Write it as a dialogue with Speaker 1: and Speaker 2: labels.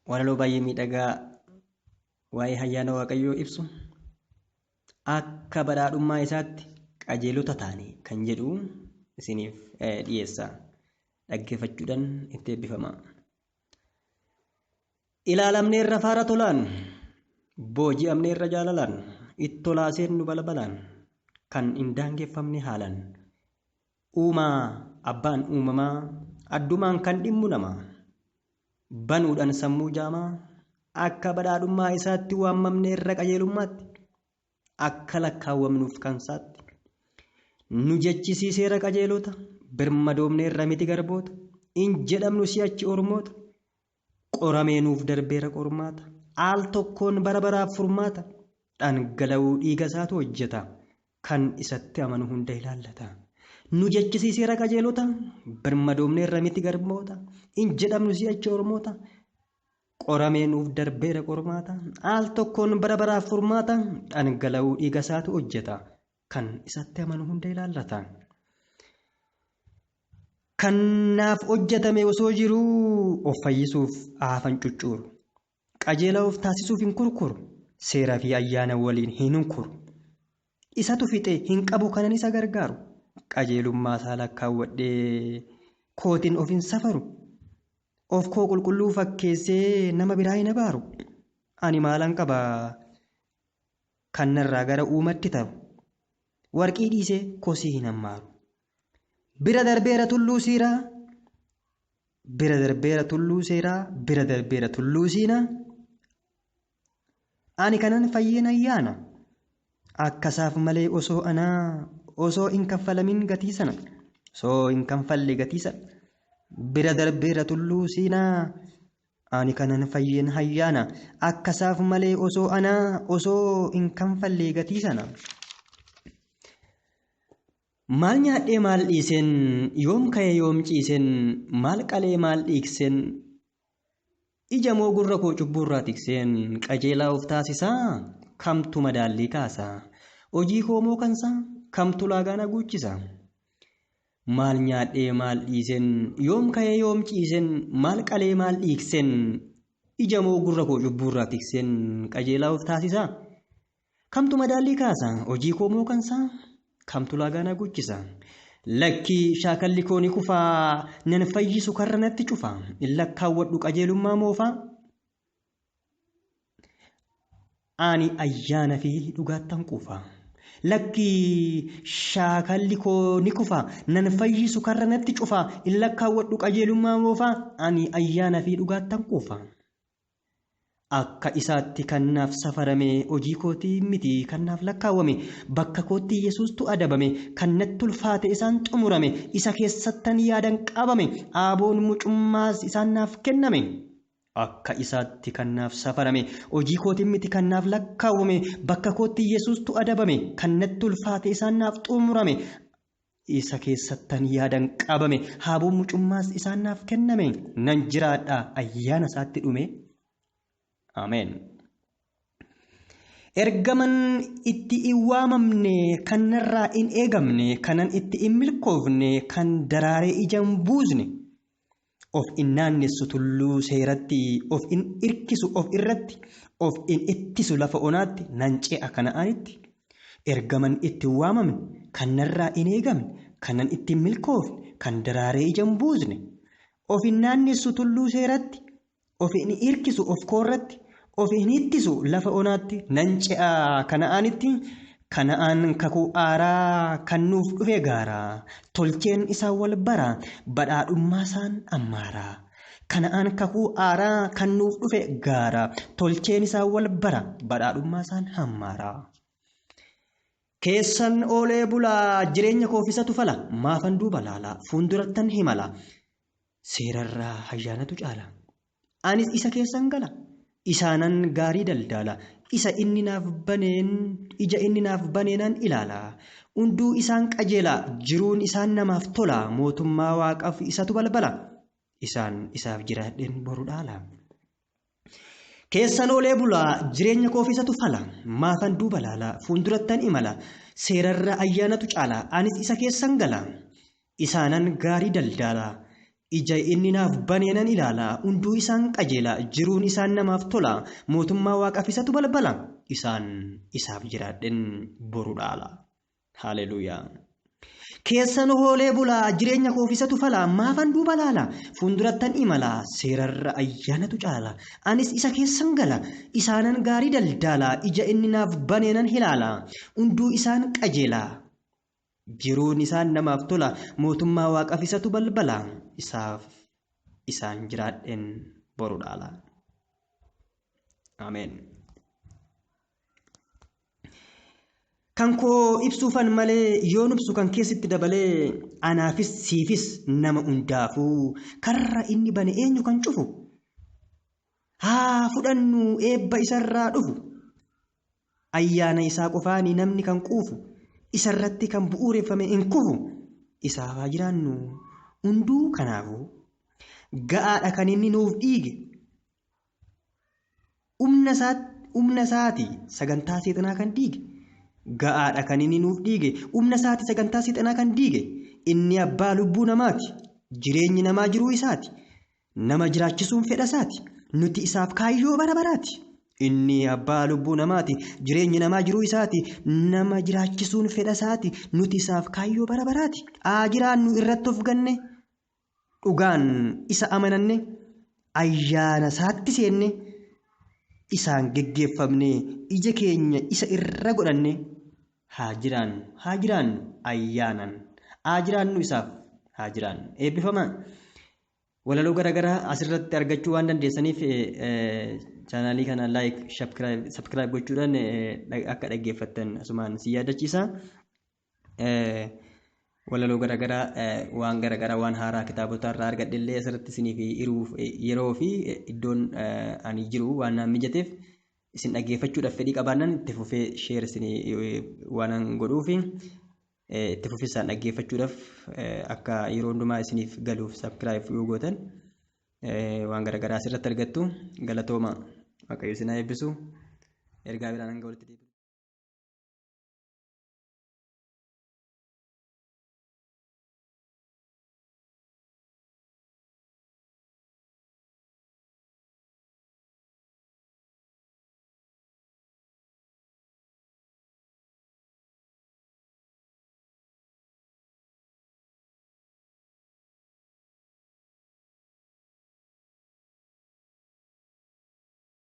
Speaker 1: walaloo baay'ee miidhagaa waa'ee ayyaana Waaqayyoo ibsu akka badhaadhummaa isaatti qajeelota taane kan jedhu isiniif dhiyeessa. Dhaggeeffachuudhaan itti eebbifama. Ilaalamneerra faara tolaan, booji'amneerra jaalalaan, ittolaaseen nu balbalaan, kan hin daangeffamne haalaan, uumaa abbaan uumamaa addumaan kan dhimmu namaa, banuudhaan sammuu jaamaa, akka badhaadhummaa isaatti waamamneerra qajeelummaatti, akka lakkaawwamnuuf kansaatti, nu jechisiiseera qajeelota, birmadoomneerra miti garboota, in jedhamnu si'achi ormoota, qoramee nuuf darbeera qormaata, al tokkoon bara baraaf furmaata, dhangala'uu dhiiga isaatu hojjeta, kan isatti amanu hunda ilaallata. Nu jechisiiseera qajeelota, birmadoomneerra miti garboota, in jedhamnu si'achi ormoota, qoramee nuuf darbeera qormaata, al tokkoon bara baraaf furmaata, dhangala'uu dhiiga isaatu hojjeta, kan isatti amanu hunda ilaallata. Kanaaf hojjetame osoo jiruu of fayyisuuf afaan cuccuru, qajeelaa of taasisuuf hin kurkuru, seeraa fi ayyaana waliin hin hunkuru. Isatu fixe hin qabu kanan isa gargaaru, qajeelummaa isaa lakkaawwadhee kootiin of hin safaru, of koo qulqulluu fakkeessee nama biraa hin abaaru. Ani maalan qaba kannarraa gara uumatti ta'u, warqii dhiisee kosii hin hammaaru. Bira darbeera tulluu siiraa, bira darbeera tulluu seeraa, bira darbeera tulluu siinaa. Ani kanan fayyeen ayyaana, akkasaaf malee osoo hin kaffalamin gatii sana, osoo hin kanfalle gatii sana. Bira darbeera tulluu siinaa, ani kanan fayyeen ayyaana, akkasaaf malee osoo hin kanfalle gatii sana. Maal nyaadhee maal dhiisen, yoom ka'ee yoom ciisen, maal qalee maal dhiiksen, ija moo gurra koo cubburraa tikseen, qajeelaa of taasisaa, kamtu madaallii kaasa, hojii koo moo kansaa, kamtu laagaan haguuchisa. Maal nyaadhee maal dhiisen, yoom ka'ee yoom ciisen, maal qalee maal dhiiksen, ija moo gurra koo cubburraa tikseen, qajeelaa of taasisaa, kamtu madaallii kaasa, hojii koo moo kansaa, kamtu laagaan haguuchisa. Lakkii shaakalli koo ni kufaa, nan fayyisu karra natti cufa, in lakkaawwadhu qajeelummaa moofaa. Ani ayyaana fi dhugaattan quufa. Lakkii shaakalli koo ni kufaa, nan fayyisu karra natti cufa, in lakkaawwadhu qajeelummaa moofaa. Ani ayyaana fi dhugaattan quufa. Akka isaatti kannaaf safarame, hojii kootii miti kannaaf lakkaawwame, bakka kootti yesuustu adabame, kannatti ulfaate isaan xumurame, isa keessattan yaadan qabame, aaboon mucummaas isaan naaf kenname. Akka isaatti kannaaf safarame, hojii kootii miti kannaaf lakkaawwame, bakka kootti yesuustu adabame, kannatti ulfaate isaan naaf xumurame, isa keessattan yaadan qabame, aaboon mucummaas isaan naaf kenname. Nan jiraadha ayyaana isaatti dhume. Ameen. Ergaman itti hin waamamne, kanarraa hin eegamne, kanan itti hin milkoofne, kan daraaree ijaan buusne, of hin naannessu tulluu seeratti, of hin irkisu of irratti, of hin ittisu lafa onaatti, nan ce'a Kana'aanitti. Ergaman itti hin waamamne, kanarraa hin eegamne, kanan itti hin milkoofne, kan daraaree ijaan buusne, of hin naannessu tulluu seeratti, of hin irkisu of koorratti, of hin ittisu lafa onaatti, nan ce'a Kana'aanitti. Kana'aan kakuu aaraa kan nuuf dhufe gaaraa, tolcheen isaa wal bara, badhaadhummaa isaan ammaaraa. Kana'aan kakuu aaraa kan nuuf dhufe gaaraa, tolcheen isaa wal bara, badhaadhummaa isaan ammaaraa. Keessan oolee bulaa, jireenya koofisatu fala, maafan duuba laala, fuuldurattan himala, seerarraa ayyaanatu caala. Anis isa keessan gala, isaanan gaarii daldala, isa inni naaf baneen, ija inni naaf baneenan ilaala. Hunduu isaan qajeela, jiruun isaan namaaf tola, mootummaa waaqaaf isatu balbala, isaan isaaf jiraadheen boru dhaala. Keessan oolee bulaa, jireenya koofisatu fala, maafan duuba laala, fuuldurattan imala, seerarra ayyaanatu caala. Anis isa keessan gala, isaanan gaarii daldala, ija inni naaf baneenan ilaala hunduu isaan qajeela jiruun isaan namaaf tola mootummaa waaqaaf isatu balbala isaan isaaf jiraadhen boru dhaala. Haleluuyaa. Keessan hoolee bulaa jireenya koofisatu fala maafan duuba laala fuuldurattan imala seerarra ayyaanatu caala anis isa keessan gala isaanan gaarii daldala ija inni naaf baneenan ilaala hunduu isaan qajeela jiruun isaan namaaf tola mootummaa waaqaaf isatu balbala isaaf isaan jiraadhen boru dhaala. Ameen. Kan koo ibsuufan malee yoon ibsu kan keessatti dabalee anaafis siifis nama hundaafuu karra inni bane eenyu kan cufu haa fudhannu eebba isarraa dhufu ayyaana isaa qofaanii namni kan quufu isarratti kan bu'uureffame hin kufu isaaf haa jiraannu hunduu kanaafuu ga'aadha kan inni nuuf dhiige humna isaati sagantaa seexanaa kan diige. Ga'aadha kan inni nuuf dhiige humna isaati sagantaa seexanaa kan diige inni abbaa lubbuu namaati jireenyi namaa jiruu isaati nama jiraachisuun fedha isaati nuti isaaf kaayyoo bara baraati inni abbaa lubbuu namaati jireenyi namaa jiruu isaati nama jiraachisuun fedha isaati nuti isaaf kaayyoo bara baraati haa jiraannu irratti of ganne dhugaan isa amananne ayyaana isaatti seenne isaan geggeeffamne ija keenya isa irra godhanne haa jiraannu ayyaanan haa jiraannu isaaf haa jiraannu eebbifama. Walaloo garagaraa asirratti argachuu waan dandeessaniif chaanaalii kana like subscribe gochuudhaan akka dhaggeeffattan asumaan si yaadachiisa. Walaloo garagaraa waan garagaraa waan haaraa kitaabota irraa argadhillee asirratti isiniif yeroo fi iddoon ani jiru waan naan mijateef isin dhaggeeffachuudhaaf fedhii qabaannan itti fufee share isinii waan godhuuf itti fufisaan dhaggeeffachuudhaaf akka yeroo hundumaa isiniif galuuf subscribe yoo gootan waan garagaraa asirratti argattu galatooma waaqayyo isin haa eebbisu ergaa biraan hanga walitti deebi'u.